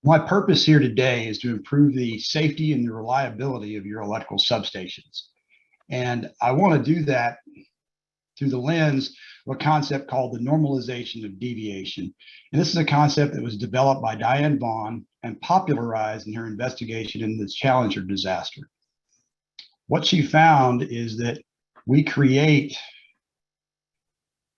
My purpose here today is to improve the safety and the reliability of your electrical substations. And I want to do that through the lens of a concept called the normalization of deviation. And this is a concept that was developed by Diane Vaughan and popularized in her investigation in the Challenger disaster. What she found is that we create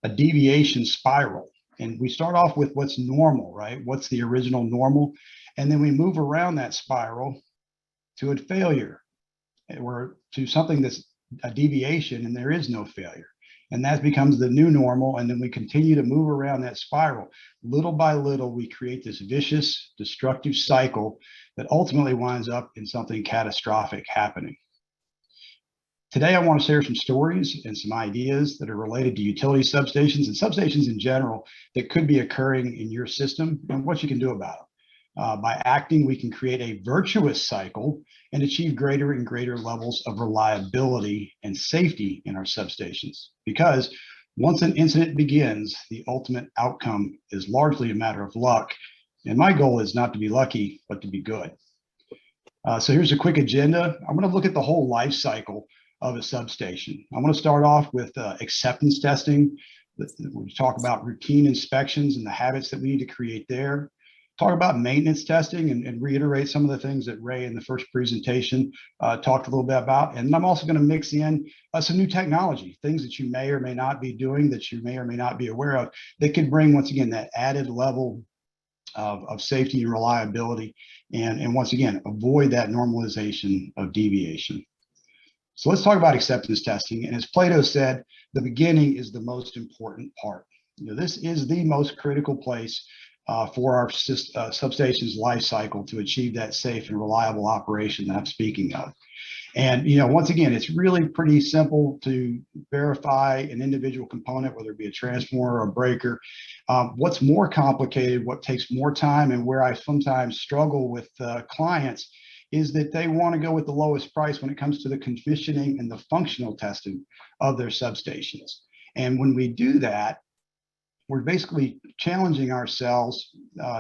a deviation spiral. And we start off with what's normal, right? What's the original normal? And then we move around that spiral to a failure, or to something that's a deviation and there is no failure. And that becomes the new normal. And then we continue to move around that spiral. Little by little, we create this vicious, destructive cycle that ultimately winds up in something catastrophic happening. Today, I want to share some stories and some ideas that are related to utility substations and substations in general that could be occurring in your system and what you can do about it. By acting, we can create a virtuous cycle and achieve greater and greater levels of reliability and safety in our substations. Because once an incident begins, the ultimate outcome is largely a matter of luck. And my goal is not to be lucky, but to be good. So here's a quick agenda. I'm going to look at the whole life cycle of a substation. I want to start off with acceptance testing. We talk about routine inspections and the habits that we need to create there. Talk about maintenance testing and reiterate some of the things that Ray in the first presentation talked a little bit about. And I'm also going to mix in some new technology, things that you may or may not be doing, that you may or may not be aware of, that could bring, once again, that added level of safety and reliability. And once again, avoid that normalization of deviation. So let's talk about acceptance testing. And as Plato said, the beginning is the most important part. This is the most critical place for our substation's life cycle to achieve that safe and reliable operation that I'm speaking of. And once again, it's really pretty simple to verify an individual component, whether it be a transformer or a breaker. What's more complicated, what takes more time, and where I sometimes struggle with clients is that they want to go with the lowest price when it comes to the commissioning and the functional testing of their substations. And when we do that, we're basically challenging ourselves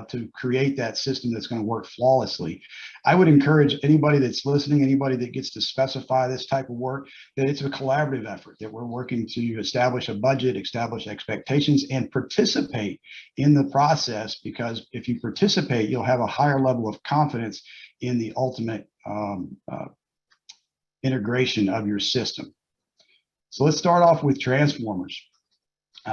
to create that system that's going to work flawlessly. I would encourage anybody that's listening, anybody that gets to specify this type of work, that it's a collaborative effort, that we're working to establish a budget, establish expectations, and participate in the process, because if you participate, you'll have a higher level of confidence in the ultimate integration of your system. So let's start off with transformers.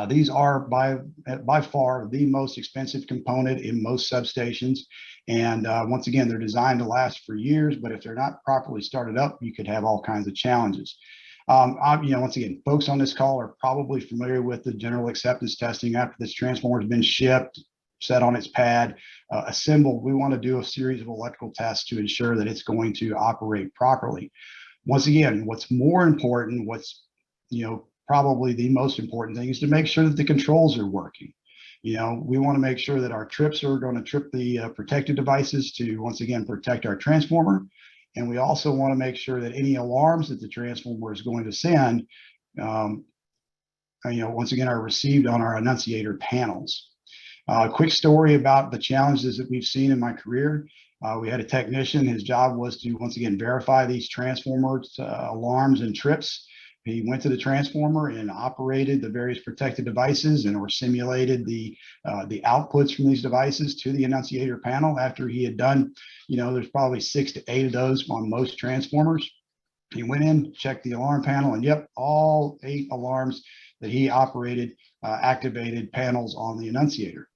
These are by far the most expensive component in most substations. And once again, they're designed to last for years, but if they're not properly started up, you could have all kinds of challenges. Once again, folks on this call are probably familiar with the general acceptance testing. After this transformer has been shipped, set on its pad, assembled, we want to do a series of electrical tests to ensure that it's going to operate properly. Once again, what's more important, probably the most important thing, is to make sure that the controls are working. We want to make sure that our trips are going to trip the protective devices to, once again, protect our transformer. And we also want to make sure that any alarms that the transformer is going to send, once again, are received on our annunciator panels. A quick story about the challenges that we've seen in my career. We had a technician. His job was to, once again, verify these transformers, alarms, and trips. He went to the transformer and operated the various protected devices or simulated the outputs from these devices to the annunciator panel. After he had done, there's probably 6 to 8 of those on most transformers. He went in, checked the alarm panel, and yep, all 8 alarms that he operated activated panels on the annunciator.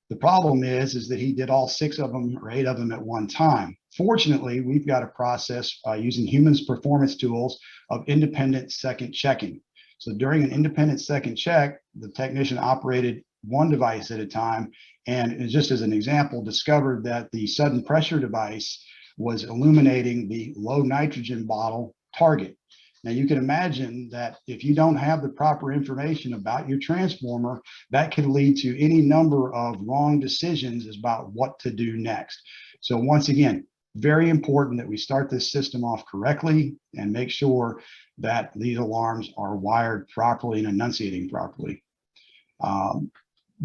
The problem is that he did all 6 of them or 8 of them at one time. Fortunately, we've got a process using humans performance tools of independent second checking. So during an independent second check, the technician operated one device at a time, and just as an example, discovered that the sudden pressure device was illuminating the low nitrogen bottle target. Now you can imagine that if you don't have the proper information about your transformer, that can lead to any number of wrong decisions about what to do next. So once again, very important that we start this system off correctly and make sure that these alarms are wired properly and enunciating properly.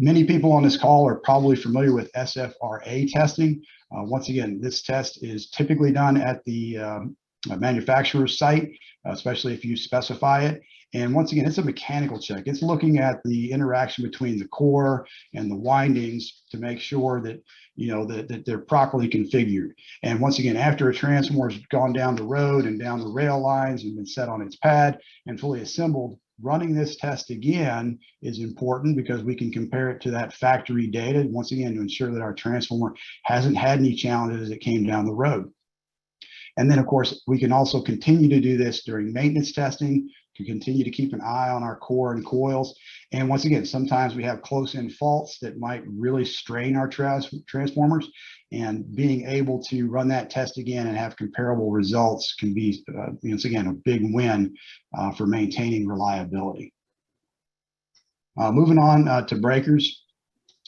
Many people on this call are probably familiar with SFRA testing. Once again, this test is typically done at the manufacturer's site, especially if you specify it. And once again, it's a mechanical check. It's looking at the interaction between the core and the windings to make sure that, that they're properly configured. And once again, after a transformer's gone down the road and down the rail lines and been set on its pad and fully assembled, running this test again is important because we can compare it to that factory data, once again, to ensure that our transformer hasn't had any challenges as it came down the road. And then, of course, we can also continue to do this during maintenance testing to continue to keep an eye on our core and coils. And once again, sometimes we have close-in faults that might really strain our transformers. And being able to run that test again and have comparable results can be, once again, a big win for maintaining reliability. Moving on to breakers.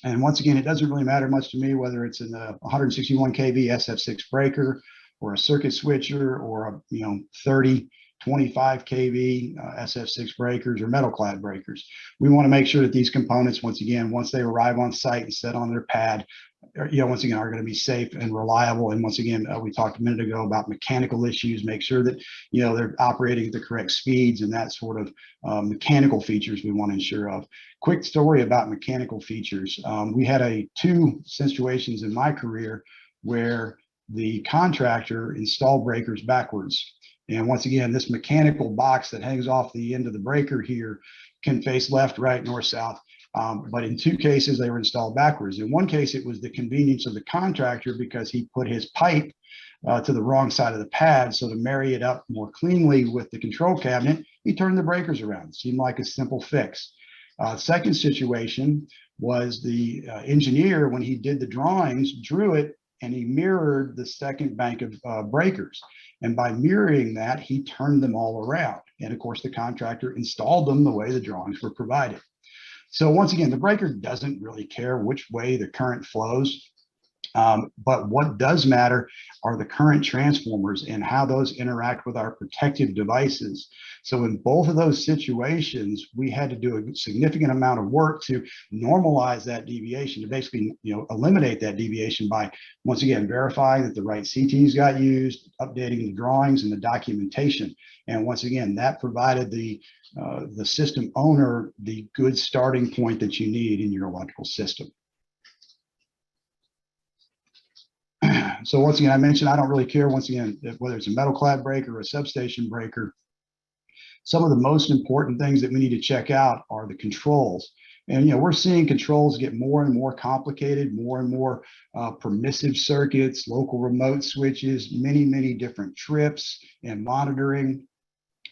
And once again, it doesn't really matter much to me whether it's in a 161 kV SF6 breaker or a circuit switcher or a 30, 25 kV SF6 breakers or metal clad breakers. We want to make sure that these components, once again, once they arrive on site and set on their pad, once again, are going to be safe and reliable. And once again, we talked a minute ago about mechanical issues, make sure that, they're operating at the correct speeds and that sort of mechanical features we want to ensure of. Quick story about mechanical features. We had two situations in my career where the contractor installed breakers backwards. And once again, this mechanical box that hangs off the end of the breaker here can face left, right, north, south. But in two cases, they were installed backwards. In one case, it was the convenience of the contractor because he put his pipe to the wrong side of the pad. So to marry it up more cleanly with the control cabinet, he turned the breakers around. It seemed like a simple fix. Second situation was the engineer, when he did the drawings, drew it and he mirrored the second bank of breakers. And by mirroring that, he turned them all around. And of course, the contractor installed them the way the drawings were provided. So once again, the breaker doesn't really care which way the current flows. But what does matter are the current transformers and how those interact with our protective devices. So in both of those situations, we had to do a significant amount of work to normalize that deviation, to basically eliminate that deviation by, once again, verifying that the right CTs got used, updating the drawings and the documentation. And once again, that provided the system owner the good starting point that you need in your electrical system. So once again, I mentioned I don't really care, once again, whether it's a metal clad breaker or a substation breaker. Some of the most important things that we need to check out are the controls. And we're seeing controls get more and more complicated, more and more permissive circuits, local remote switches, many different trips and monitoring.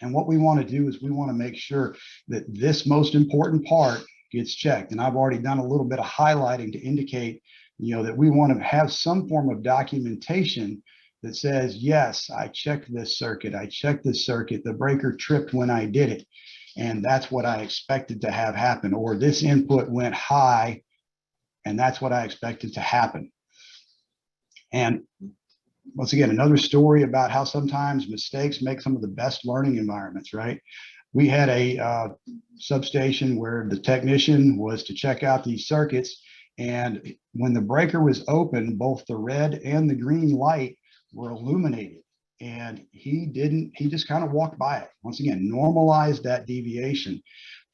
And what we want to do is we want to make sure that this most important part gets checked. And I've already done a little bit of highlighting to indicate that we want to have some form of documentation that says, yes, I checked this circuit, the breaker tripped when I did it, and that's what I expected to have happen, or this input went high, and that's what I expected to happen. And once again, another story about how sometimes mistakes make some of the best learning environments, right? We had a substation where the technician was to check out these circuits, and when the breaker was open, both the red and the green light were illuminated. And he just kind of walked by it. Once again, normalized that deviation.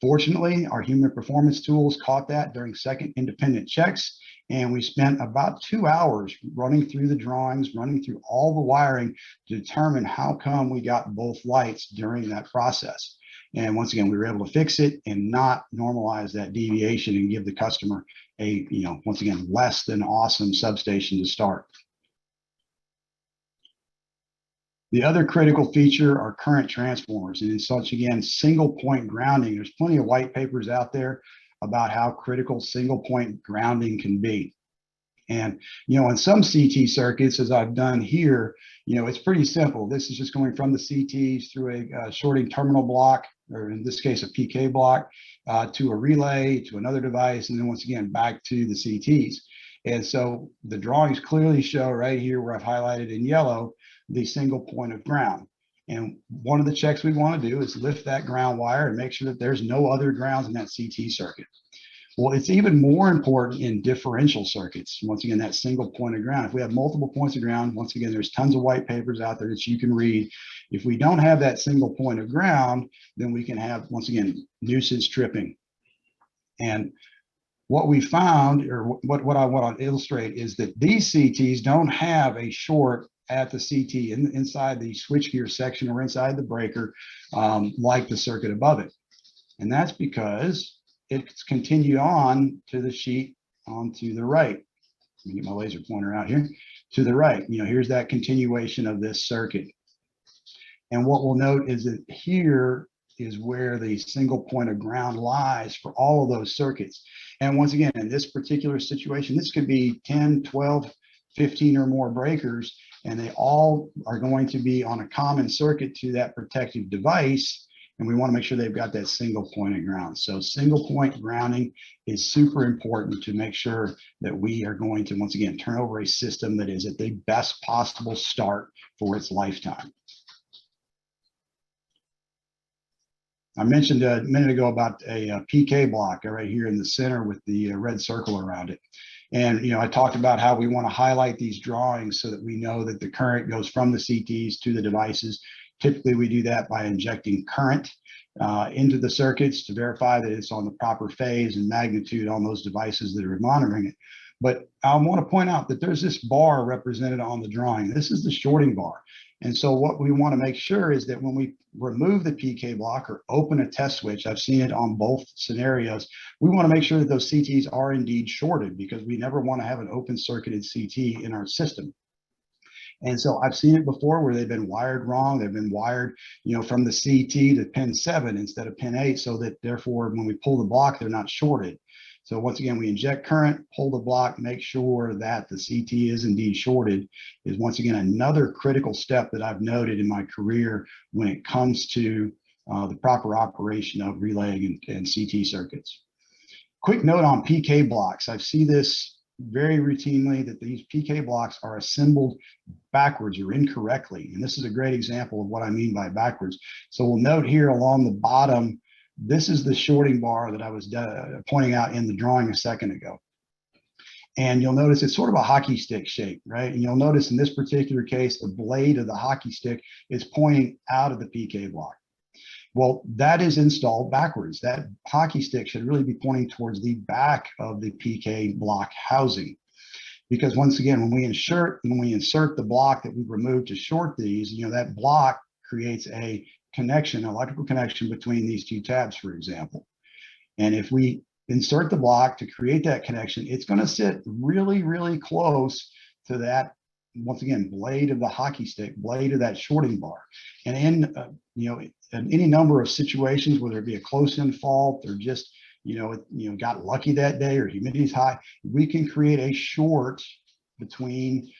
Fortunately, our human performance tools caught that during second independent checks. And we spent about 2 hours running through the drawings, running through all the wiring to determine how come we got both lights during that process. And once again, we were able to fix it and not normalize that deviation and give the customer a, once again, less than awesome substation to start. The other critical feature are current transformers. And in such, again, single point grounding. There's plenty of white papers out there about how critical single point grounding can be. And, in some CT circuits, as I've done here, it's pretty simple. This is just going from the CTs through a shorting terminal block, or in this case, a PK block, to a relay, to another device, and then once again, back to the CTs. And so the drawings clearly show right here where I've highlighted in yellow, the single point of ground. And one of the checks we want to do is lift that ground wire and make sure that there's no other grounds in that CT circuit. Well, it's even more important in differential circuits. Once again, that single point of ground. If we have multiple points of ground, once again, there's tons of white papers out there that you can read. If we don't have that single point of ground, then we can have, once again, nuisance tripping. And what we found, or what I want to illustrate, is that these CTs don't have a short at the CT inside the switchgear section or inside the breaker, like the circuit above it. And that's because it's continued on to the sheet onto the right. Let me get my laser pointer out here. To the right, here's that continuation of this circuit. And what we'll note is that here is where the single point of ground lies for all of those circuits. And once again, in this particular situation, this could be 10, 12, 15 or more breakers, and they all are going to be on a common circuit to that protective device. And we want to make sure they've got that single point of ground. So single point grounding is super important to make sure that we are going to, once again, turn over a system that is at the best possible start for its lifetime. I mentioned a minute ago about a PK block right here in the center with the red circle around it. And, I talked about how we want to highlight these drawings so that we know that the current goes from the CTs to the devices. Typically, we do that by injecting current into the circuits to verify that it's on the proper phase and magnitude on those devices that are monitoring it. But I want to point out that there's this bar represented on the drawing. This is the shorting bar. And so what we want to make sure is that when we remove the PK block or open a test switch, I've seen it on both scenarios, we want to make sure that those CTs are indeed shorted, because we never want to have an open circuited CT in our system. And so I've seen it before where they've been wired wrong. They've been wired, from the CT to pin 7 instead of pin 8, so that therefore when we pull the block, they're not shorted. So once again, we inject current, pull the block, make sure that the CT is indeed shorted, is once again another critical step that I've noted in my career when it comes to the proper operation of relaying and CT circuits. Quick note on PK blocks. I see this very routinely, that these PK blocks are assembled backwards or incorrectly. And this is a great example of what I mean by backwards. So we'll note here along the bottom, this is the shorting bar that I was pointing out in the drawing a second ago. And you'll notice it's sort of a hockey stick shape, right? And you'll notice in this particular case, the blade of the hockey stick is pointing out of the PK block. Well, that is installed backwards. That hockey stick should really be pointing towards the back of the PK block housing. Because once again, when we insert the block that we removed to short these, that block creates a connection, electrical connection between these two tabs, for example. And if we insert the block to create that connection, it's going to sit really, really close to that, once again, blade of the hockey stick, blade of that shorting bar. And in any number of situations, whether it be a close-in fault or just got lucky that day or humidity is high, we can create a short between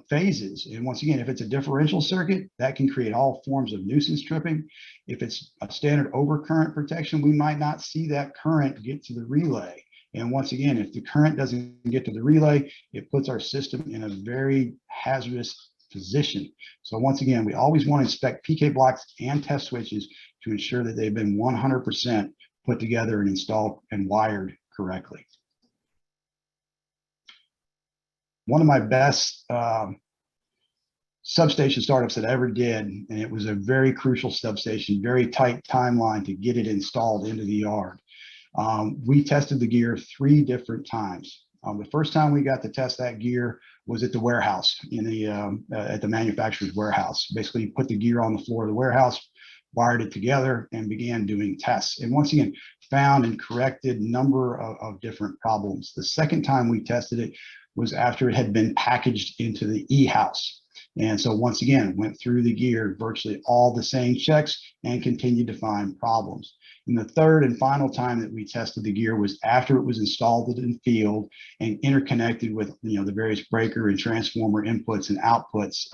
phases. And once again, if it's a differential circuit, that can create all forms of nuisance tripping. If it's a standard overcurrent protection, we might not see that current get to the relay. And once again, if the current doesn't get to the relay, it puts our system in a very hazardous position. So once again, we always want to inspect PK blocks and test switches to ensure that they've been 100% put together and installed and wired correctly. One of my best substation startups that I ever did, and it was a very crucial substation, very tight timeline to get it installed into the yard. We tested the gear 3 different times. The first time we got to test that gear was at the warehouse, at the manufacturer's warehouse. Basically, put the gear on the floor of the warehouse, wired it together, and began doing tests. And once again, found and corrected a number of different problems. The second time we tested it was after it had been packaged into the e-house. And so once again, went through the gear, virtually all the same checks, and continued to find problems. And the third and final time that we tested the gear was after it was installed in the field and interconnected with the various breaker and transformer inputs and outputs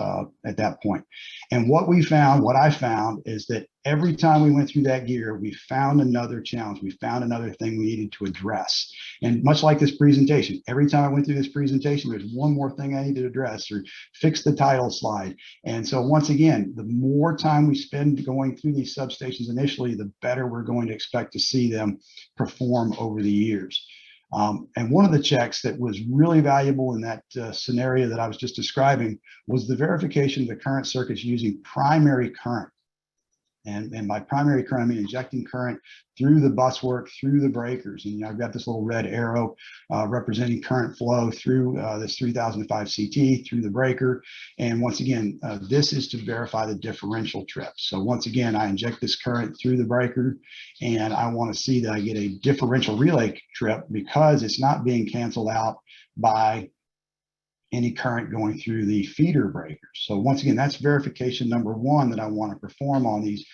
at that point. And what I found is that every time we went through that gear, we found another challenge. We found another thing we needed to address. And much like this presentation, every time I went through this presentation, there's one more thing I need to address or fix the title slide. And so once again, the more time we spend going through these substations initially, the better we're going to expect to see them perform over the years. And one of the checks that was really valuable in that scenario that I was just describing was the verification of the current circuits using primary current. And by primary current, I mean injecting current through the buswork, through the breakers. And I've got this little red arrow representing current flow through this 3005 CT, through the breaker. And once again, this is to verify the differential trip. So once again, I inject this current through the breaker, and I want to see that I get a differential relay trip because it's not being canceled out by any current going through the feeder breakers. So once again, that's verification number one that I want to perform on these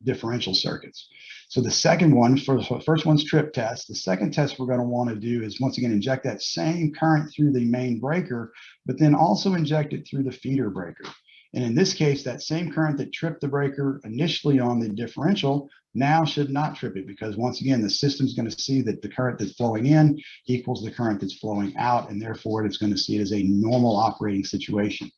differential circuits. So the second one, first one's trip test. The second test we're going to want to do is once again inject that same current through the main breaker, but then also inject it through the feeder breaker. And in this case, that same current that tripped the breaker initially on the differential now should not trip it, because once again, the system's going to see that the current that's flowing in equals the current that's flowing out, and therefore it's going to see it as a normal operating situation.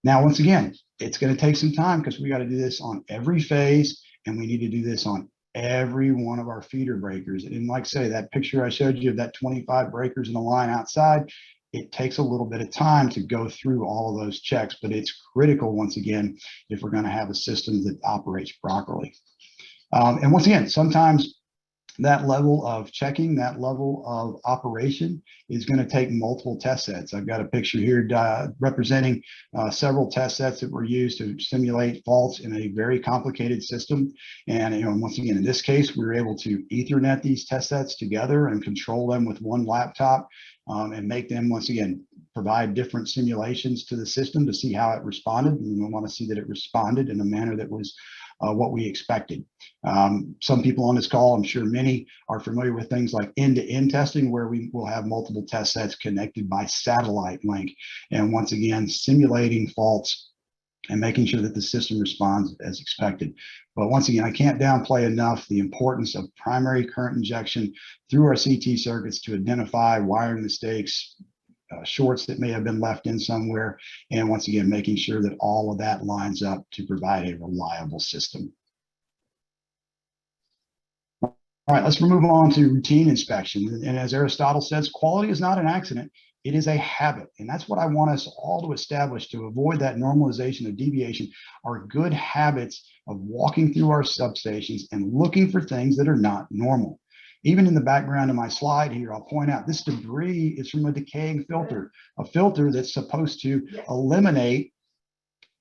Now, once again, it's going to take some time because we got to do this on every phase, and we need to do this on every one of our feeder breakers. And like I say, that picture I showed you of that 25 breakers in a line outside, it takes a little bit of time to go through all of those checks, but it's critical, once again, if we're going to have a system that operates properly. And once again, sometimes that level of checking, that level of operation is going to take multiple test sets. I've got a picture here representing several test sets that were used to simulate faults in a very complicated system. And once again, in this case, we were able to Ethernet these test sets together and control them with one laptop and make them, once again, provide different simulations to the system to see how it responded. And we want to see that it responded in a manner that was what we expected. Some people on this call, I'm sure many, are familiar with things like end-to-end testing, where we will have multiple test sets connected by satellite link. And once again, simulating faults and making sure that the system responds as expected. But once again, I can't downplay enough the importance of primary current injection through our CT circuits to identify wiring mistakes, shorts that may have been left in somewhere, and once again, making sure that all of that lines up to provide a reliable system. All right, let's move on to routine inspection. And as Aristotle says, quality is not an accident, it is a habit. And that's what I want us all to establish to avoid that normalization of deviation, are good habits of walking through our substations and looking for things that are not normal. Even in the background of my slide here, I'll point out this debris is from a decaying filter, a filter that's supposed to eliminate,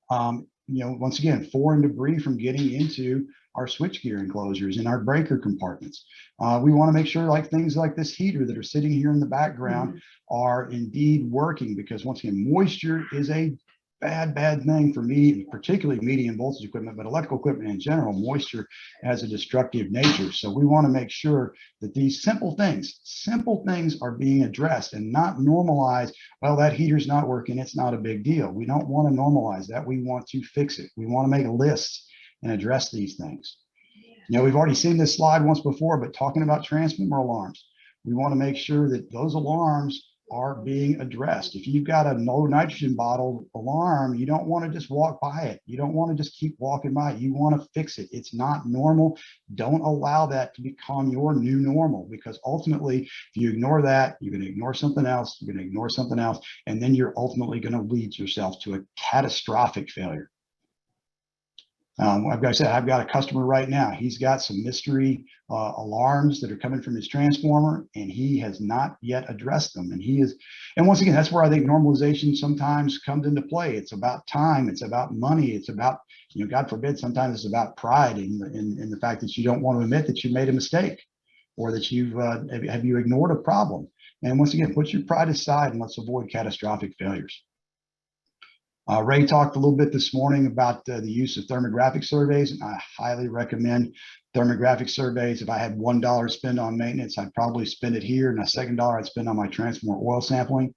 once again, foreign debris from getting into our switchgear enclosures and our breaker compartments. We want to make sure things like this heater that are sitting here in the background are indeed working, because once again, moisture is a bad thing for me, particularly medium voltage equipment, but electrical equipment in general. Moisture has a destructive nature. So we want to make sure that these simple things are being addressed and not normalized. Well, that heater's not working, it's not a big deal. We don't want to normalize that. We want to fix it. We want to make lists and address these things. We've already seen this slide once before, but talking about transformer alarms, we want to make sure that those alarms are being addressed. If you've got a low nitrogen bottle alarm, you don't want to just walk by it. You don't want to just keep walking by it. You want to fix it. It's not normal. Don't allow that to become your new normal, because ultimately, if you ignore that, you're going to ignore something else, you're going to ignore something else, and then you're ultimately going to lead yourself to a catastrophic failure. I've got a customer right now. He's got some mystery alarms that are coming from his transformer, and he has not yet addressed them. And once again, that's where I think normalization sometimes comes into play. It's about time. It's about money. It's about, God forbid, sometimes it's about pride in the fact that you don't want to admit that you made a mistake, or that you ignored a problem. And once again, put your pride aside and let's avoid catastrophic failures. Ray talked a little bit this morning about the use of thermographic surveys, and I highly recommend thermographic surveys. If I had $1 to spend on maintenance, I'd probably spend it here, and a second dollar I'd spend on my transformer oil sampling.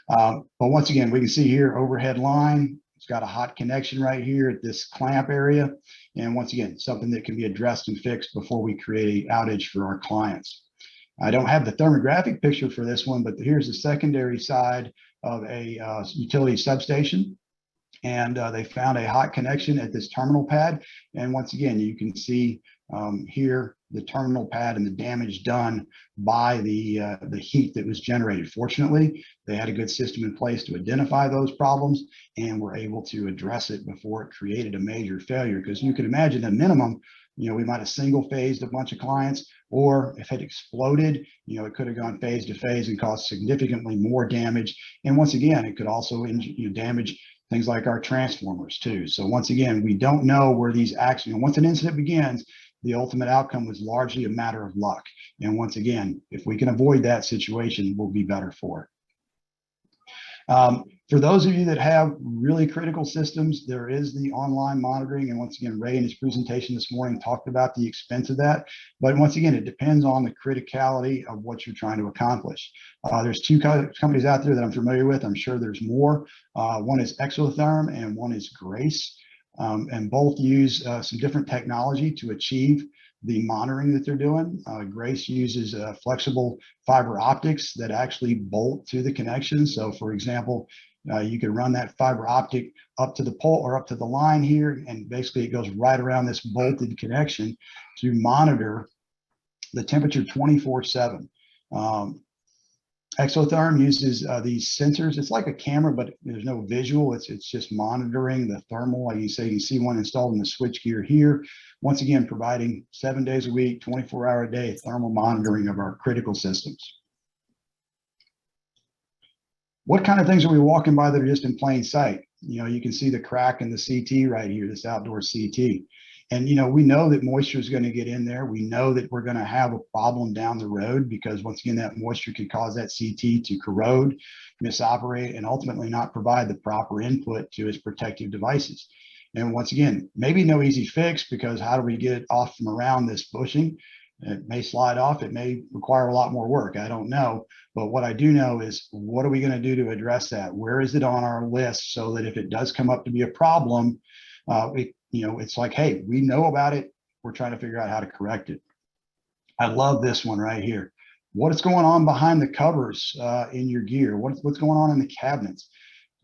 But once again, we can see here, overhead line, it's got a hot connection right here at this clamp area. And once again, something that can be addressed and fixed before we create an outage for our clients. I don't have the thermographic picture for this one, but here's the secondary side of a utility substation. And they found a hot connection at this terminal pad. And once again, you can see here, the terminal pad and the damage done by the heat that was generated. Fortunately, they had a good system in place to identify those problems and were able to address it before it created a major failure. Because you can imagine at minimum, we might have single phased a bunch of clients, or if it exploded, it could have gone phase to phase and caused significantly more damage. And once again, it could also damage things like our transformers too. So once again, we don't know where these accidents, once an incident begins, the ultimate outcome was largely a matter of luck. And once again, if we can avoid that situation, we'll be better for it. For those of you that have really critical systems, there is the online monitoring. And once again, Ray in his presentation this morning talked about the expense of that. But once again, it depends on the criticality of what you're trying to accomplish. There's two companies out there that I'm familiar with. I'm sure there's more. One is Exotherm and one is Grace. And both use some different technology to achieve the monitoring that they're doing. Grace uses flexible fiber optics that actually bolt to the connection. So for example, you can run that fiber optic up to the pole or up to the line here, and basically it goes right around this bolted connection to monitor the temperature 24/7. Exotherm uses these sensors. It's like a camera, but there's no visual. It's just monitoring the thermal. Like you say, you see one installed in the switchgear here. Once again, providing 7 days a week, 24-hour a day thermal monitoring of our critical systems. What kind of things are we walking by that are just in plain sight? You can see the crack in the CT right here, this outdoor CT. And, we know that moisture is going to get in there. We know that we're going to have a problem down the road because, once again, that moisture can cause that CT to corrode, misoperate, and ultimately not provide the proper input to its protective devices. And once again, maybe no easy fix, because how do we get it off from around this bushing? It may slide off. It may require a lot more work. I don't know. But what I do know is, what are we going to do to address that? Where is it on our list so that if it does come up to be a problem, it's like, hey, we know about it. We're trying to figure out how to correct it. I love this one right here. What is going on behind the covers in your gear? What's going on in the cabinets?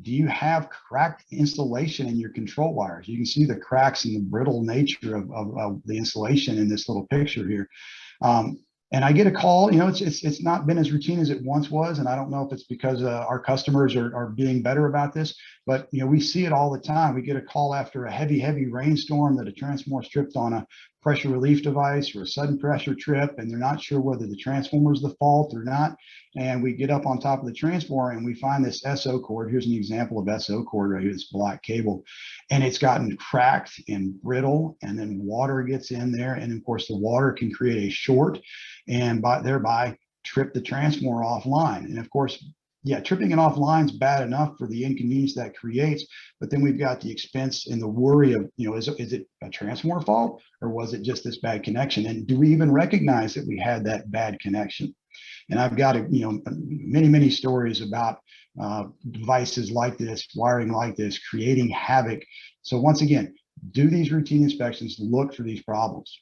Do you have cracked insulation in your control wires? You can see the cracks and the brittle nature of the insulation in this little picture here. And I get a call, it's not been as routine as it once was. And I don't know if it's because our customers are being better about this, but we see it all the time. We get a call after a heavy rainstorm that a transformer tripped on a pressure relief device or a sudden pressure trip, and they're not sure whether the transformer is the fault or not. And we get up on top of the transformer and we find this SO cord. Here's an example of SO cord right here, this black cable, and it's gotten cracked and brittle, and then water gets in there. And of course the water can create a short and thereby trip the transformer offline. And of course, yeah, tripping it offline is bad enough for the inconvenience that creates, but then we've got the expense and the worry of, is it a transformer fault, or was it just this bad connection? And do we even recognize that we had that bad connection? And I've got, many stories about devices like this, wiring like this, creating havoc. So once again, do these routine inspections, look for these problems.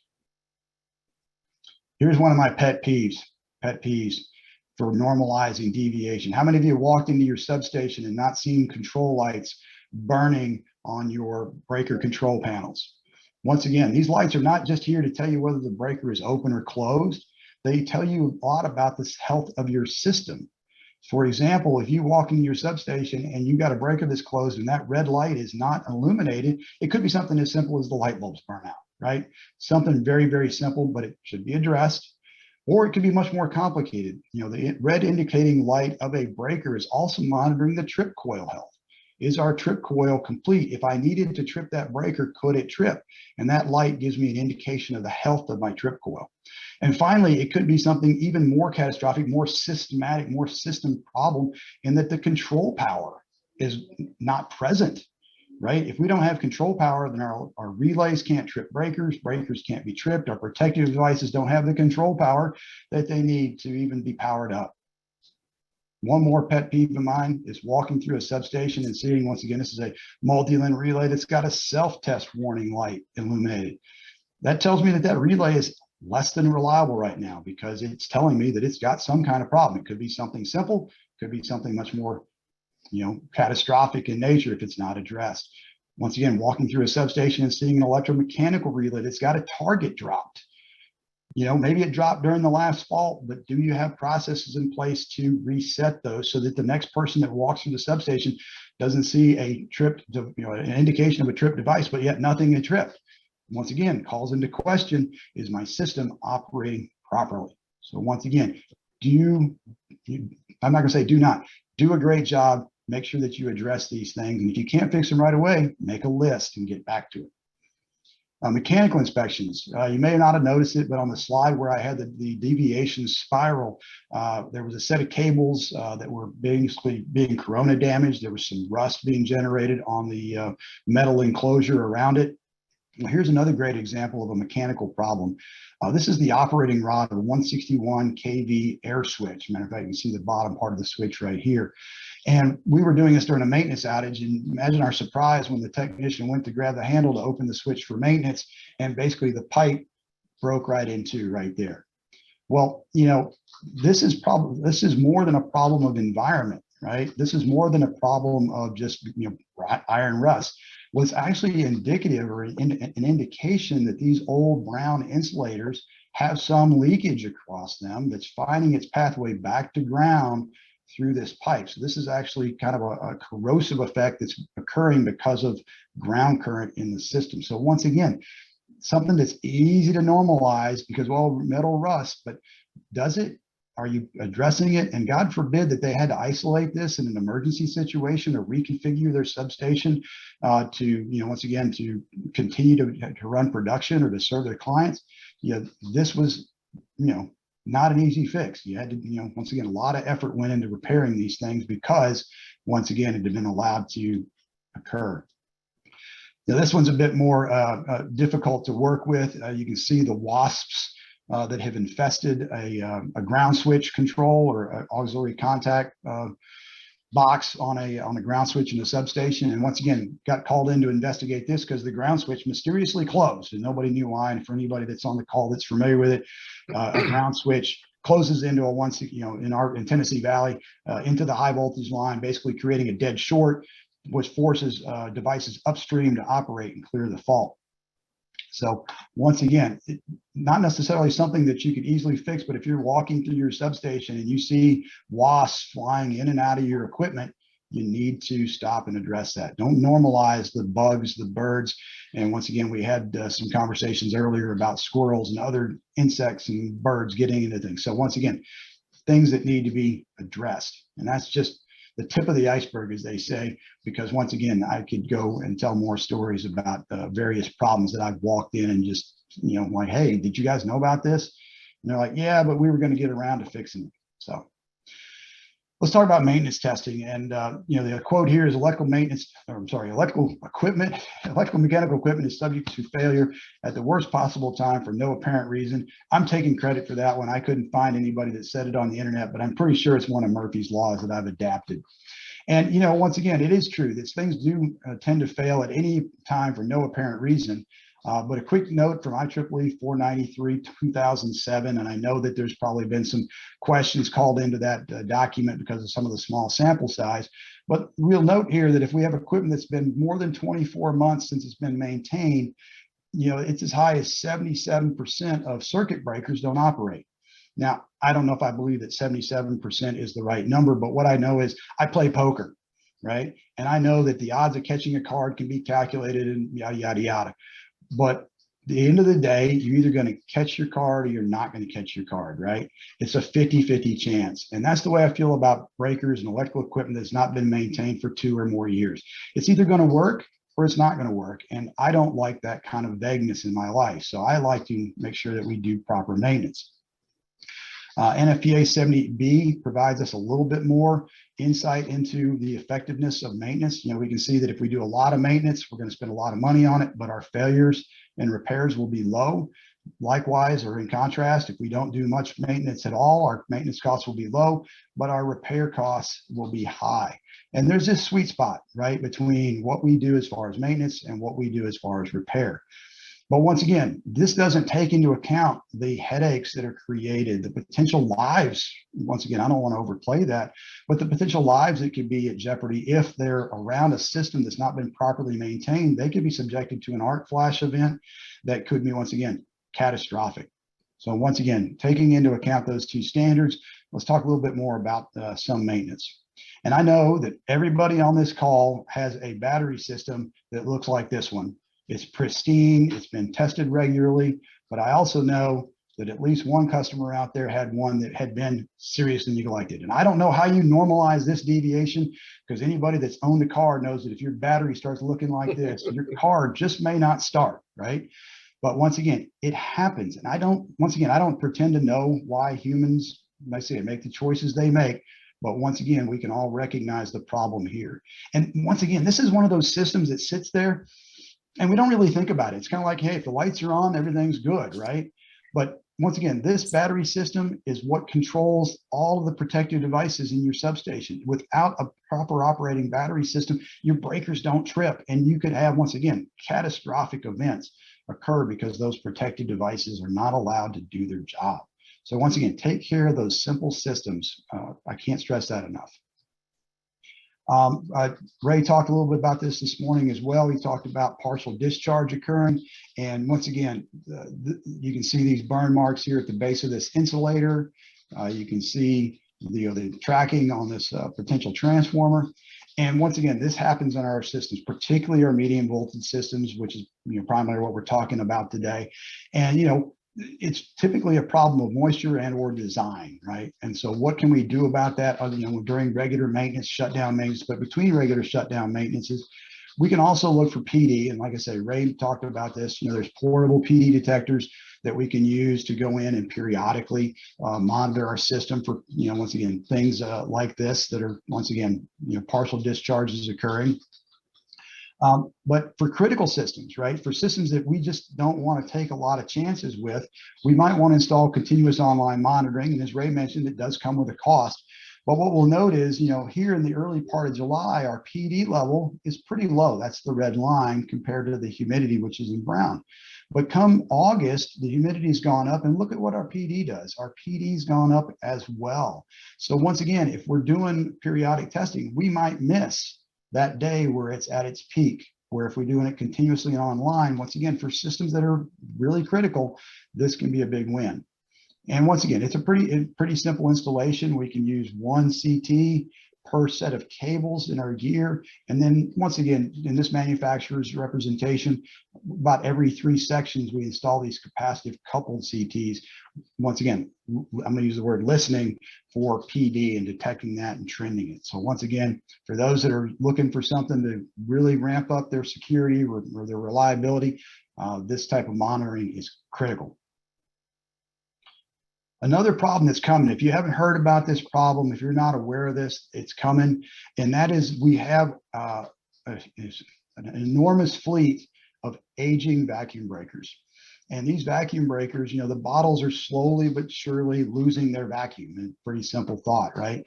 Here's one of my pet peeves for normalizing deviation. How many of you walked into your substation and not seen control lights burning on your breaker control panels? Once again, these lights are not just here to tell you whether the breaker is open or closed. They tell you a lot about the health of your system. For example, if you walk into your substation and you've got a breaker that's closed and that red light is not illuminated, it could be something as simple as the light bulbs burn out, right? Something very, very simple, but it should be addressed. Or it could be much more complicated. The red indicating light of a breaker is also monitoring the trip coil health. Is our trip coil complete? If I needed to trip that breaker, could it trip? And that light gives me an indication of the health of my trip coil. And finally, it could be something even more catastrophic, more systematic, more system problem, in that the control power is not present, right? If we don't have control power, then our relays can't trip breakers, breakers can't be tripped, our protective devices don't have the control power that they need to even be powered up. One more pet peeve of mine is walking through a substation and seeing, once again, this is a multi-lin relay that's got a self-test warning light illuminated. That tells me that relay is less than reliable right now, because it's telling me that it's got some kind of problem. It could be something simple, could be something much more catastrophic in nature if it's not addressed. Once again, walking through a substation and seeing an electromechanical relay that's got a target dropped. Maybe it dropped during the last fault, but do you have processes in place to reset those so that the next person that walks through the substation doesn't see a tripped, an indication of a tripped device, but yet nothing had tripped? Once again, calls into question, is my system operating properly? So once again, I'm not going to say do not, do a great job. Make sure that you address these things. And if you can't fix them right away, make a list and get back to it. Mechanical inspections, you may not have noticed it, but on the slide where I had the deviation spiral, there was a set of cables that were basically being corona damaged. There was some rust being generated on the metal enclosure around it. Well, here's another great example of a mechanical problem. This is the operating rod of a 161 kV air switch. Matter of fact, you can see the bottom part of the switch right here. And we were doing this during a maintenance outage, and imagine our surprise when the technician went to grab the handle to open the switch for maintenance, and basically the pipe broke right into right there. Well, this is more than a problem of environment, right? This is more than a problem of just iron rust. Well, it's actually indicative or an indication that these old brown insulators have some leakage across them that's finding its pathway back to ground through this pipe. So this is actually kind of a corrosive effect that's occurring because of ground current in the system. So once again, something that's easy to normalize because, well, metal rust, but does it? Are you addressing it? And God forbid that they had to isolate this in an emergency situation or reconfigure their substation to, once again, to continue to run production or to serve their clients. This was, not an easy fix. You had to, once again, a lot of effort went into repairing these things because, once again, it had been allowed to occur. Now, this one's a bit more difficult to work with. You can see the wasps that have infested a ground switch control or auxiliary contact box on a ground switch in a substation. And once again, got called in to investigate this because the ground switch mysteriously closed and nobody knew why. And for anybody that's on the call that's familiar with it, a ground switch closes into in Tennessee Valley into the high voltage line, basically creating a dead short, which forces devices upstream to operate and clear the fault. So once again, not necessarily something that you could easily fix, but if you're walking through your substation and you see wasps flying in and out of your equipment, you need to stop and address that. Don't normalize the bugs, the birds. And once again, we had some conversations earlier about squirrels and other insects and birds getting into things. So once again, things that need to be addressed. And that's just the tip of the iceberg, as they say, because once again, I could go and tell more stories about various problems that I've walked in and just, like, hey, did you guys know about this? And they're like, yeah, but we were going to get around to fixing it. So let's talk about maintenance testing. And, the quote here is electrical mechanical equipment is subject to failure at the worst possible time for no apparent reason. I'm taking credit for that one. I couldn't find anybody that said it on the internet, but I'm pretty sure it's one of Murphy's laws that I've adapted. And, once again, it is true that things do tend to fail at any time for no apparent reason. But a quick note from IEEE 493 2007, and I know that there's probably been some questions called into that document because of some of the small sample size. But we'll note here that if we have equipment that's been more than 24 months since it's been maintained, it's as high as 77% of circuit breakers don't operate. Now, I don't know if I believe that 77% is the right number, but what I know is I play poker, right? And I know that the odds of catching a card can be calculated and yada, yada, yada. But at the end of the day, you're either going to catch your card or you're not going to catch your card, right? It's a 50-50 chance. And that's the way I feel about breakers and electrical equipment that's not been maintained for 2 or more years. It's either going to work or it's not going to work. And I don't like that kind of vagueness in my life. So I like to make sure that we do proper maintenance. NFPA 70B provides us a little bit more insight into the effectiveness of maintenance. We can see that if we do a lot of maintenance, we're going to spend a lot of money on it, but our failures and repairs will be low. Likewise, or in contrast, if we don't do much maintenance at all, our maintenance costs will be low, but our repair costs will be high. And there's this sweet spot, right, between what we do as far as maintenance and what we do as far as repair. But once again, this doesn't take into account the headaches that are created, the potential lives. Once again, I don't want to overplay that, but the potential lives that could be at jeopardy if they're around a system that's not been properly maintained. They could be subjected to an arc flash event that could be, once again, catastrophic. So once again, taking into account those two standards, let's talk a little bit more about some maintenance. And I know that everybody on this call has a battery system that looks like this one. It's pristine, it's been tested regularly, but I also know that at least one customer out there had one that had been seriously neglected. And I don't know how you normalize this deviation, because anybody that's owned a car knows that if your battery starts looking like this, your car just may not start, right? But once again, it happens. And I don't pretend to know why humans, I say, make the choices they make. But once again, we can all recognize the problem here. And once again, this is one of those systems that sits there and we don't really think about it. It's kind of like, hey, if the lights are on, everything's good, right? But once again, this battery system is what controls all of the protective devices in your substation. Without a proper operating battery system, your breakers don't trip. And you could have, once again, catastrophic events occur because those protective devices are not allowed to do their job. So once again, take care of those simple systems. I can't stress that enough. Ray talked a little bit about this morning as well. He talked about partial discharge occurring. And once again, you can see these burn marks here at the base of this insulator. You can see the tracking on this potential transformer. And once again, this happens in our systems, particularly our medium voltage systems, which is primarily what we're talking about today. And it's typically a problem of moisture and or design, right? And so what can we do about that during regular maintenance, shutdown maintenance, but between regular shutdown maintenances, we can also look for PD. And like I say, Ray talked about this, there's portable PD detectors that we can use to go in and periodically monitor our system for, once again, things like this that are, once again, partial discharges occurring. But for critical systems, right, for systems that we just don't want to take a lot of chances with, we might want to install continuous online monitoring. And as Ray mentioned, it does come with a cost. But what we'll note is, here in the early part of July, our PD level is pretty low. That's the red line compared to the humidity, which is in brown. But come August, the humidity's gone up, and look at what our PD does. Our PD's gone up as well. So once again, if we're doing periodic testing, we might miss that day where it's at its peak, where if we're doing it continuously online, once again, for systems that are really critical, this can be a big win. And once again, it's a pretty simple installation. We can use one CT per set of cables in our gear. And then once again, in this manufacturer's representation, about every 3 sections, we install these capacitive coupled CTs. Once again, I'm going to use the word listening for PD and detecting that and trending it. So once again, for those that are looking for something to really ramp up their security or their reliability, this type of monitoring is critical. Another problem that's coming, if you haven't heard about this problem, if you're not aware of this, it's coming. And that is, we have an enormous fleet of aging vacuum breakers. And these vacuum breakers, the bottles are slowly but surely losing their vacuum. And pretty simple thought, right?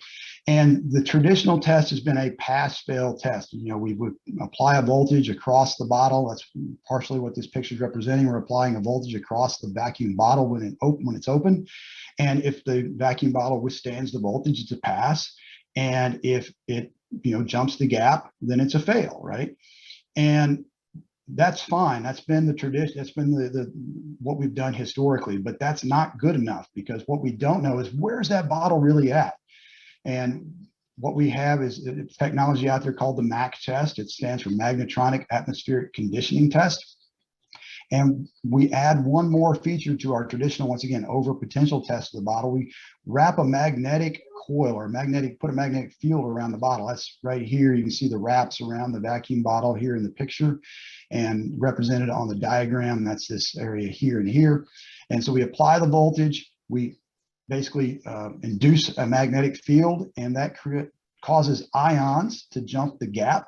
And the traditional test has been a pass-fail test. We would apply a voltage across the bottle. That's partially what this picture is representing. We're applying a voltage across the vacuum bottle when it's open. And if the vacuum bottle withstands the voltage, it's a pass. And if it jumps the gap, then it's a fail, right? And that's fine. That's been the tradition. That's been the what we've done historically, but that's not good enough, because what we don't know is, where's that bottle really at? And what we have is a technology out there called the MAC test. It stands for Magnetronic Atmospheric Conditioning Test. And we add one more feature to our traditional, once again, over potential test of the bottle. We wrap a magnetic coil or put a magnetic field around the bottle. That's right here. You can see the wraps around the vacuum bottle here in the picture, and represented on the diagram. That's this area here and here. And so we apply the voltage. We basically induce a magnetic field, and that causes ions to jump the gap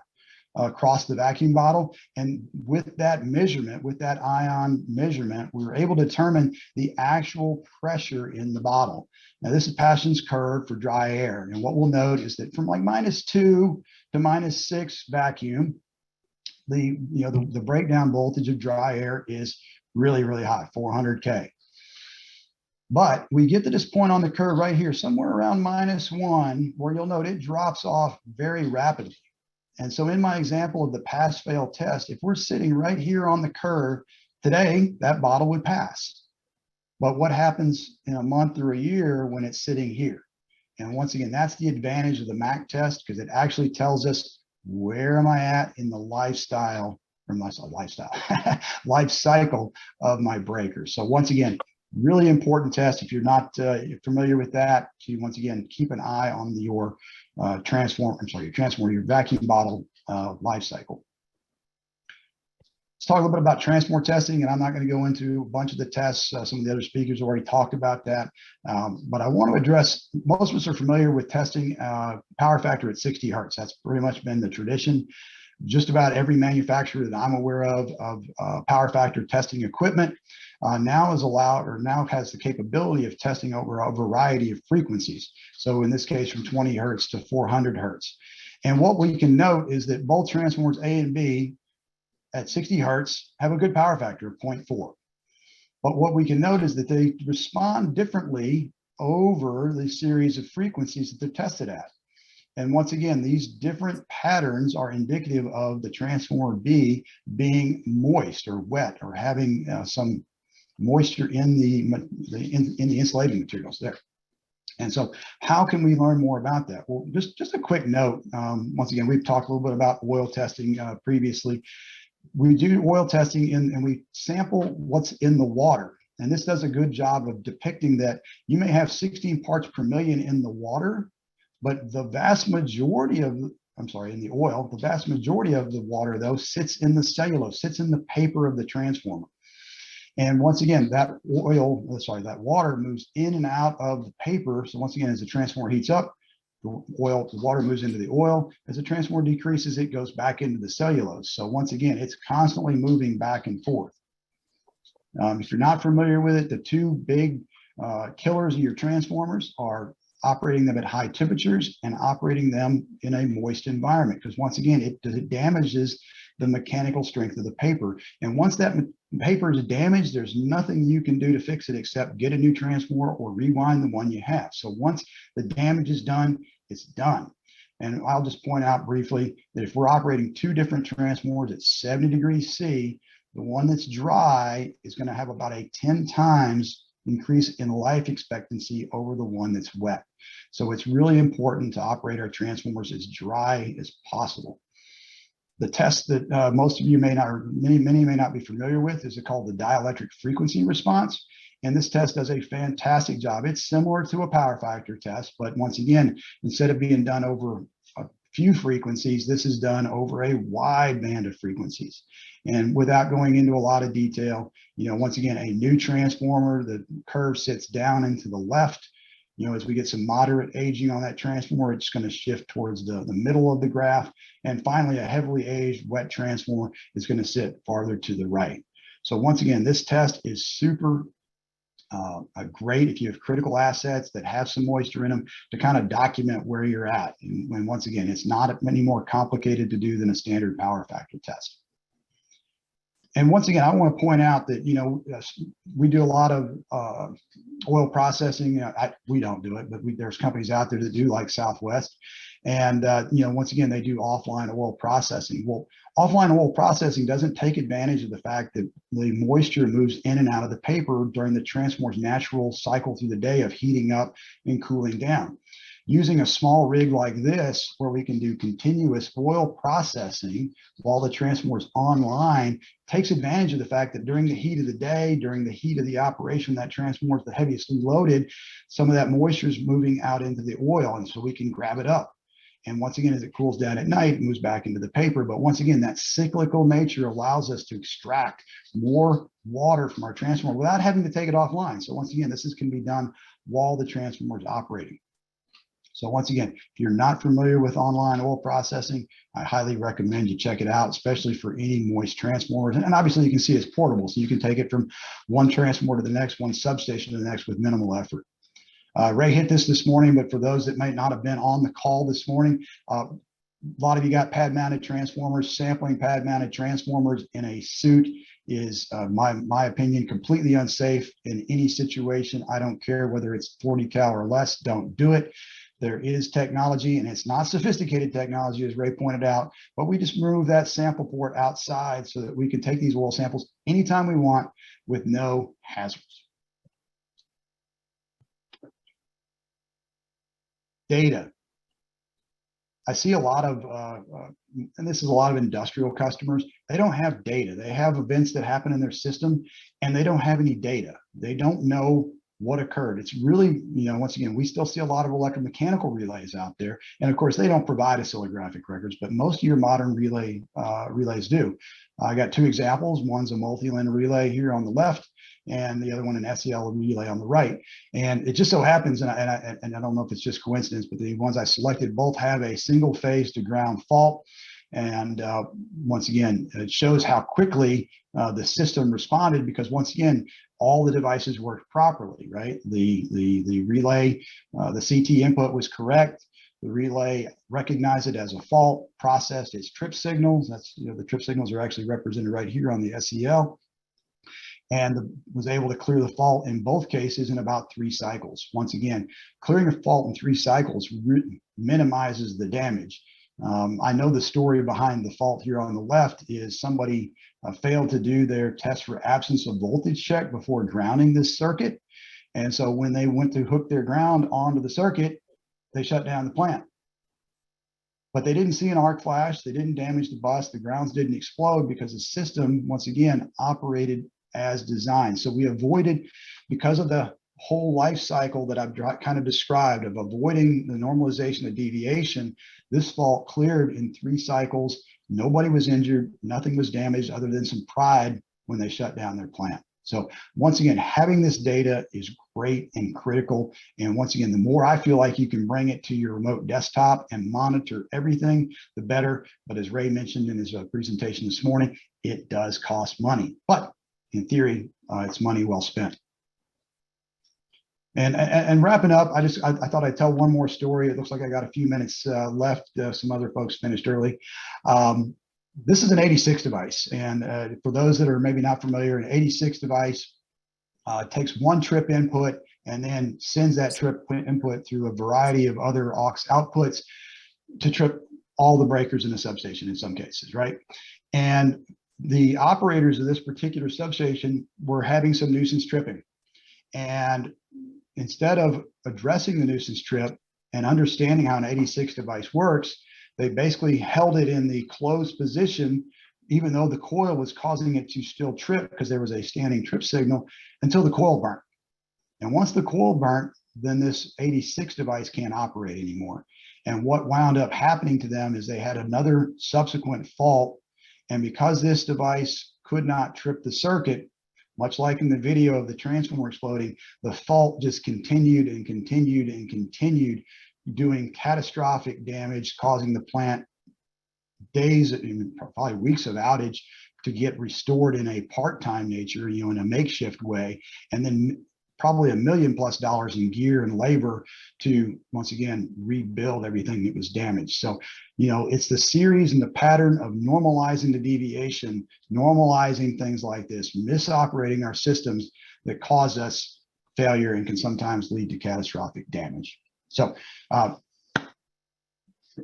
across the vacuum bottle. And with that measurement, with that ion measurement, we were able to determine the actual pressure in the bottle. Now, this is Paschen's curve for dry air. And what we'll note is that from like -2 to -6 vacuum, the breakdown voltage of dry air is really, really high, 400K. But we get to this point on the curve right here, somewhere around -1, where you'll note it drops off very rapidly. And so in my example of the pass-fail test, if we're sitting right here on the curve today, that bottle would pass. But what happens in a month or a year when it's sitting here? And once again, that's the advantage of the MAC test, because it actually tells us where am I at in the life cycle of my breaker. So once again, really important test. If you're not familiar with that, to once again keep an eye on your your vacuum bottle life cycle. Let's talk a little bit about transformer testing, and I'm not going to go into a bunch of the tests. Some of the other speakers already talked about that, but I want to address, most of us are familiar with testing power factor at 60 hertz. That's pretty much been the tradition. Just about every manufacturer that I'm aware of power factor testing equipment now has the capability of testing over a variety of frequencies. So in this case, from 20 hertz to 400 hertz. And what we can note is that both transformers A and B at 60 hertz have a good power factor of 0.4. But what we can note is that they respond differently over the series of frequencies that they're tested at. And once again, these different patterns are indicative of the transformer B being moist or wet, or having some moisture in the insulating materials there. And so how can we learn more about that? Well, just a quick note. Once again, we've talked a little bit about oil testing previously. We do oil testing and we sample what's in the water. And this does a good job of depicting that you may have 16 parts per million in the water, but the vast majority of, in the oil, the vast majority of the water though sits in the cellulose, sits in the paper of the transformer. And once again, that water moves in and out of the paper. So once again, as the transformer heats up, the water moves into the oil. As the transformer decreases, it goes back into the cellulose. So once again, it's constantly moving back and forth. If you're not familiar with it, the two big killers of your transformers are operating them at high temperatures and operating them in a moist environment. Because once again, it damages the mechanical strength of the paper. And once that paper is damaged, there's nothing you can do to fix it except get a new transformer or rewind the one you have. So once the damage is done, it's done. And I'll just point out briefly that if we're operating two different transformers at 70 degrees C, the one that's dry is going to have about a 10 times increase in life expectancy over the one that's wet. So it's really important to operate our transformers as dry as possible. The test that most of you may not, or many may not be familiar with, is called the dielectric frequency response. And this test does a fantastic job. It's similar to a power factor test, but once again, instead of being done over a few frequencies, this is done over a wide band of frequencies. And without going into a lot of detail, once again, a new transformer, the curve sits down and to the left. As we get some moderate aging on that transformer, it's going to shift towards the middle of the graph. And finally, a heavily aged wet transformer is going to sit farther to the right. So once again, this test is super great if you have critical assets that have some moisture in them, to kind of document where you're at. And once again, it's not any more complicated to do than a standard power factor test. And once again, I want to point out that, we do a lot of oil processing. We don't do it, but there's companies out there that do, like Southwest. And, once again, they do offline oil processing. Well, offline oil processing doesn't take advantage of the fact that the moisture moves in and out of the paper during the transformer's natural cycle through the day of heating up and cooling down. Using a small rig like this, where we can do continuous oil processing while the transformer is online, takes advantage of the fact that during the heat of the day, during the heat of the operation, that transformer is the heaviest loaded, some of that moisture is moving out into the oil, and so we can grab it up. And once again, as it cools down at night, it moves back into the paper. But once again, that cyclical nature allows us to extract more water from our transformer without having to take it offline. So once again, can be done while the transformer is operating. So once again, if you're not familiar with online oil processing, I highly recommend you check it out, especially for any moist transformers. And obviously you can see it's portable, so you can take it from one transformer to the next, one substation to the next with minimal effort. Ray hit this morning, but for those that might not have been on the call this morning, a lot of you got pad mounted transformers, sampling pad mounted transformers in a suit is, my opinion, completely unsafe in any situation. I don't care whether it's 40 cal or less, don't do it. There is technology, and it's not sophisticated technology, as Ray pointed out, but we just move that sample port outside so that we can take these oil samples anytime we want with no hazards. Data. I see a lot of, and this is a lot of industrial customers, they don't have data. They have events that happen in their system and they don't have any data. They don't know what occurred. It's really, once again, we still see a lot of electromechanical relays out there. And of course, they don't provide oscillographic records, but most of your modern relays do. I got two examples. One's a multi-lin relay here on the left, and the other one an SEL relay on the right. And it just so happens, and I don't know if it's just coincidence, but the ones I selected both have a single phase to ground fault. And once again, it shows how quickly the system responded, because once again, all the devices worked properly, right? The relay, the CT input was correct. The relay recognized it as a fault, processed its trip signals. That's, the trip signals are actually represented right here on the SEL, and was able to clear the fault in both cases in about 3 cycles. Once again, clearing a fault in 3 cycles minimizes the damage. I know the story behind the fault here on the left is somebody failed to do their test for absence of voltage check before grounding this circuit. And so when they went to hook their ground onto the circuit, they shut down the plant. But they didn't see an arc flash. They didn't damage the bus. The grounds didn't explode because the system, once again, operated as designed. So we avoided, because of the whole life cycle that I've kind of described of avoiding the normalization of deviation, this fault cleared in 3 cycles. Nobody was injured. Nothing was damaged other than some pride when they shut down their plant. So once again, having this data is great and critical. And once again, the more I feel like you can bring it to your remote desktop and monitor everything, the better. But as Ray mentioned in his presentation this morning, it does cost money. But in theory, it's money well spent. And wrapping up, I thought I'd tell one more story. It looks like I got a few minutes left. Some other folks finished early. This is an 86 device. And for those that are maybe not familiar, an 86 device takes 1 trip input and then sends that trip input through a variety of other aux outputs to trip all the breakers in the substation in some cases, right? And the operators of this particular substation were having some nuisance tripping. And instead of addressing the nuisance trip and understanding how an 86 device works, they basically held it in the closed position, even though the coil was causing it to still trip because there was a standing trip signal, until the coil burnt. And once the coil burnt, then this 86 device can't operate anymore. And what wound up happening to them is they had another subsequent fault. And because this device could not trip the circuit, much like in the video of the transformer exploding, the fault just continued and continued and continued, doing catastrophic damage, causing the plant days, probably weeks of outage to get restored in a part-time nature, in a makeshift way, and then probably $1 million+ in gear and labor to, once again, rebuild everything that was damaged. So, it's the series and the pattern of normalizing the deviation, normalizing things like this, misoperating our systems that cause us failure and can sometimes lead to catastrophic damage. So,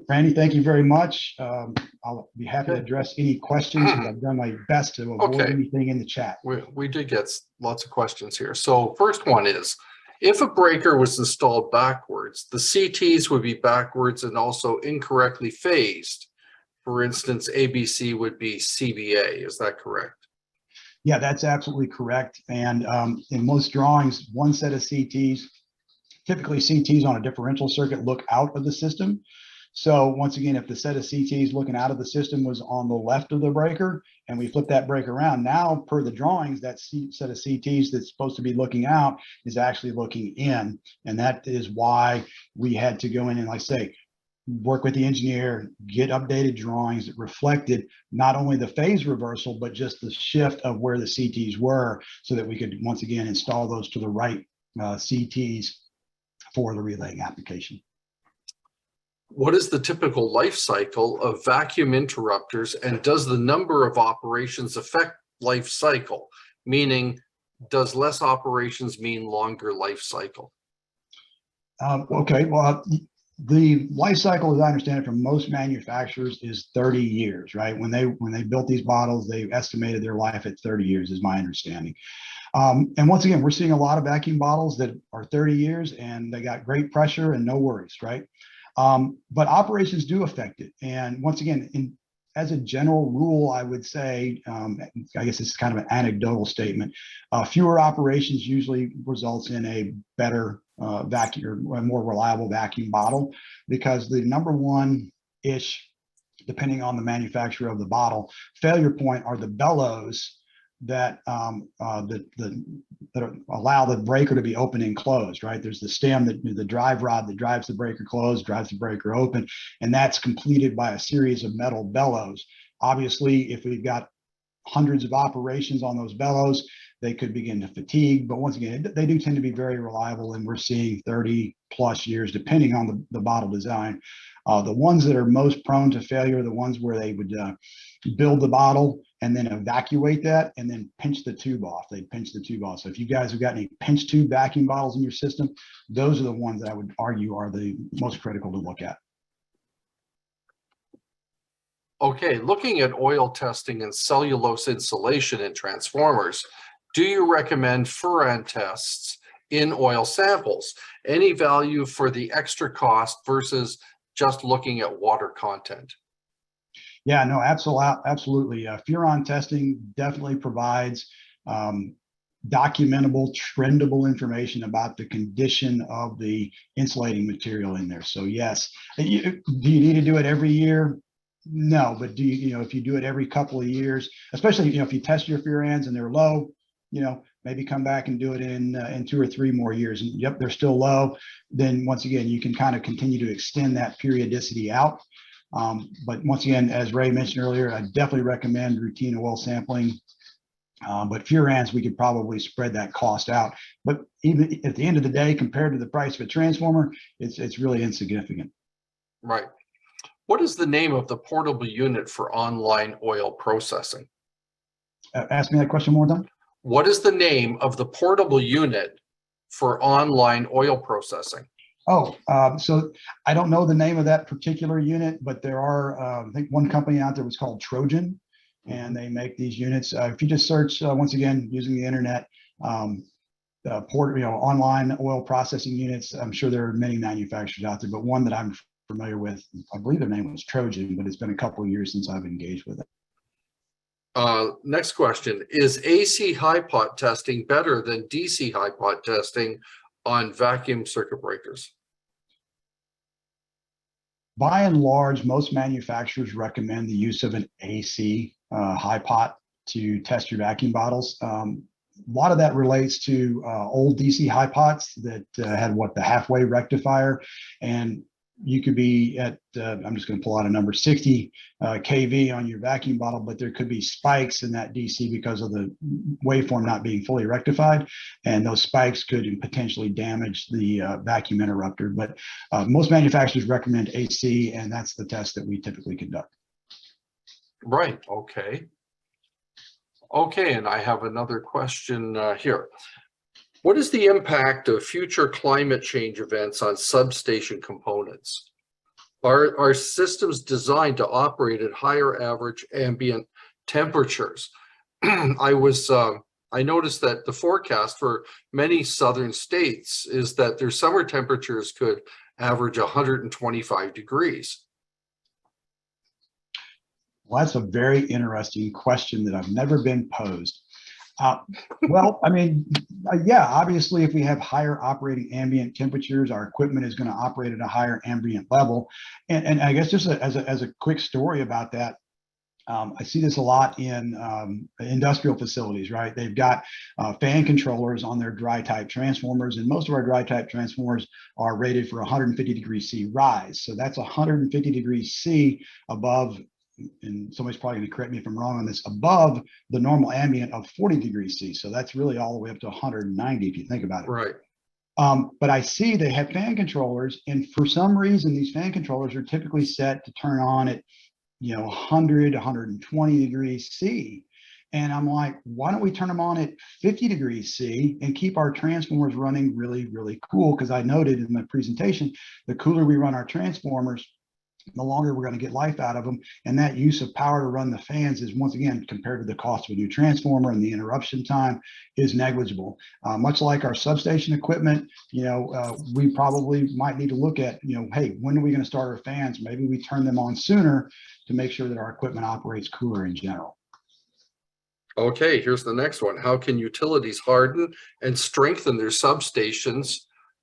Randy, thank you very much. I'll be happy to address any questions. I've done my best to avoid anything in the chat. We did get lots of questions here. So first one is, if a breaker was installed backwards, the CTs would be backwards and also incorrectly phased. For instance, ABC would be CBA. Is that correct? Yeah, that's absolutely correct. And in most drawings, one set of CTs, typically CTs on a differential circuit, look out of the system. So once again, if the set of CTs looking out of the system was on the left of the breaker and we flip that breaker around, now per the drawings, that set of CTs that's supposed to be looking out is actually looking in. And that is why we had to go in and, like I say, work with the engineer, get updated drawings that reflected not only the phase reversal, but just the shift of where the CTs were, so that we could once again install those to the right CTs for the relaying application. What is the typical life cycle of vacuum interrupters, and does the number of operations affect life cycle, meaning does less operations mean longer life cycle? Okay, well, the life cycle, as I understand it, from most manufacturers is 30 years, right? When they built these bottles, they estimated their life at 30 years, is my understanding. And once again, we're seeing a lot of vacuum bottles that are 30 years and they got great pressure and no worries, right? But operations do affect it. And once again, as a general rule, I would say, I guess this is kind of an anecdotal statement, fewer operations usually results in a better vacuum or a more reliable vacuum bottle, because the number one-ish, depending on the manufacturer of the bottle, failure point are the bellows that that allow the breaker to be open and closed, right? There's the stem, the drive rod that drives the breaker closed, drives the breaker open, and that's completed by a series of metal bellows. Obviously, if we've got hundreds of operations on those bellows, they could begin to fatigue. But once again, they do tend to be very reliable, and we're seeing 30 plus years, depending on the bottle design. The ones that are most prone to failure are the ones where they would build the bottle and then evacuate that and then pinch the tube off. They pinch the tube off. So if you guys have got any pinch tube vacuum bottles in your system, those are the ones that I would argue are the most critical to look at. Okay, looking at oil testing and cellulose insulation in transformers, do you recommend furan tests in oil samples? Any value for the extra cost versus just looking at water content? Yeah, no, absolutely. Furan testing definitely provides documentable, trendable information about the condition of the insulating material in there. So yes, do you need to do it every year? No, but if you do it every couple of years, especially, if you test your furans and they're low, maybe come back and do it in 2 or 3 more years. And yep, they're still low. Then once again, you can kind of continue to extend that periodicity out. But once again, as Ray mentioned earlier, I definitely recommend routine oil sampling. But furans, we could probably spread that cost out. But even at the end of the day, compared to the price of a transformer, it's really insignificant. Right. What is the name of the portable unit for online oil processing? Ask me that question one more time. What is the name of the portable unit for online oil processing? Oh, so I don't know the name of that particular unit, but there are, I think one company out there was called Trojan, and they make these units. If you just search, once again, using the internet, online oil processing units, I'm sure there are many manufacturers out there, but one that I'm familiar with, I believe their name was Trojan, but it's been a couple of years since I've engaged with it. Next question, is AC high pot testing better than DC high pot testing on vacuum circuit breakers? By and large, most manufacturers recommend the use of an AC high pot to test your vacuum bottles. A lot of that relates to old DC high pots that had the halfway rectifier, and you could be at, I'm just going to pull out a number, 60 kV on your vacuum bottle, but there could be spikes in that DC because of the waveform not being fully rectified. And those spikes could potentially damage the vacuum interrupter. But most manufacturers recommend AC, and that's the test that we typically conduct. Right, okay. Okay, and I have another question here. What is the impact of future climate change events on substation components? Are systems designed to operate at higher average ambient temperatures? I noticed that the forecast for many southern states is that their summer temperatures could average 125 degrees. Well, that's a very interesting question that I've never been posed. Well, I mean, yeah, obviously, if we have higher operating ambient temperatures, our equipment is going to operate at a higher ambient level. And I guess just as a quick story about that, I see this a lot in industrial facilities, right? They've got fan controllers on their dry type transformers, and most of our dry type transformers are rated for 150 degrees C rise. So that's 150 degrees C above, and somebody's probably going to correct me if I'm wrong on this, above the normal ambient of 40 degrees C. So that's really all the way up to 190 if you think about it. Right. But I see they have fan controllers, and for some reason, these fan controllers are typically set to turn on at 100, 120 degrees C. And I'm like, why don't we turn them on at 50 degrees C and keep our transformers running really, really cool? Because I noted in my presentation, the cooler we run our transformers, the longer we're going to get life out of them. And that use of power to run the fans is, once again, compared to the cost of a new transformer and the interruption time, is negligible. Much like our substation equipment, we probably might need to look at, hey, when are we going to start our fans? Maybe we turn them on sooner to make sure that our equipment operates cooler in general. Okay, here's the next one. How can utilities harden and strengthen their substations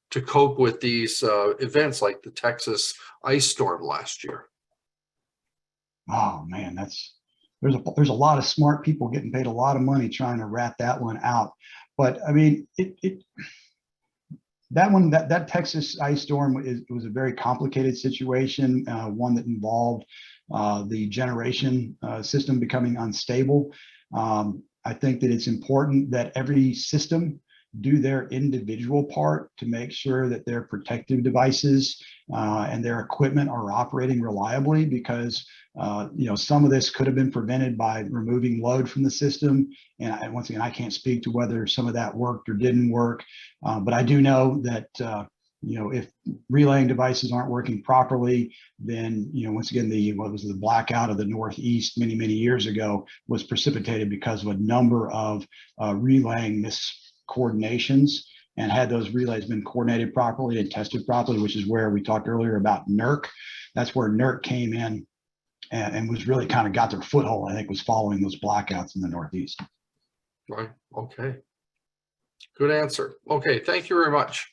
to cope with these events like the Texas ice storm last year? Oh man, there's a lot of smart people getting paid a lot of money trying to rat that one out. But I mean, that Texas ice storm was a very complicated situation, one that involved the generation system becoming unstable. I think that it's important that every system do their individual part to make sure that their protective devices and their equipment are operating reliably, because some of this could have been prevented by removing load from the system. And once again, I can't speak to whether some of that worked or didn't work, but I do know that if relaying devices aren't working properly, then once again, the blackout of the Northeast many years ago was precipitated because of a number of relaying miscoordinations. And had those relays been coordinated properly and tested properly, which is where we talked earlier about NERC, that's where NERC came in and was really kind of got their foothold, I think, was following those blackouts in the Northeast. Right. Okay. Good answer. Okay. Thank you very much.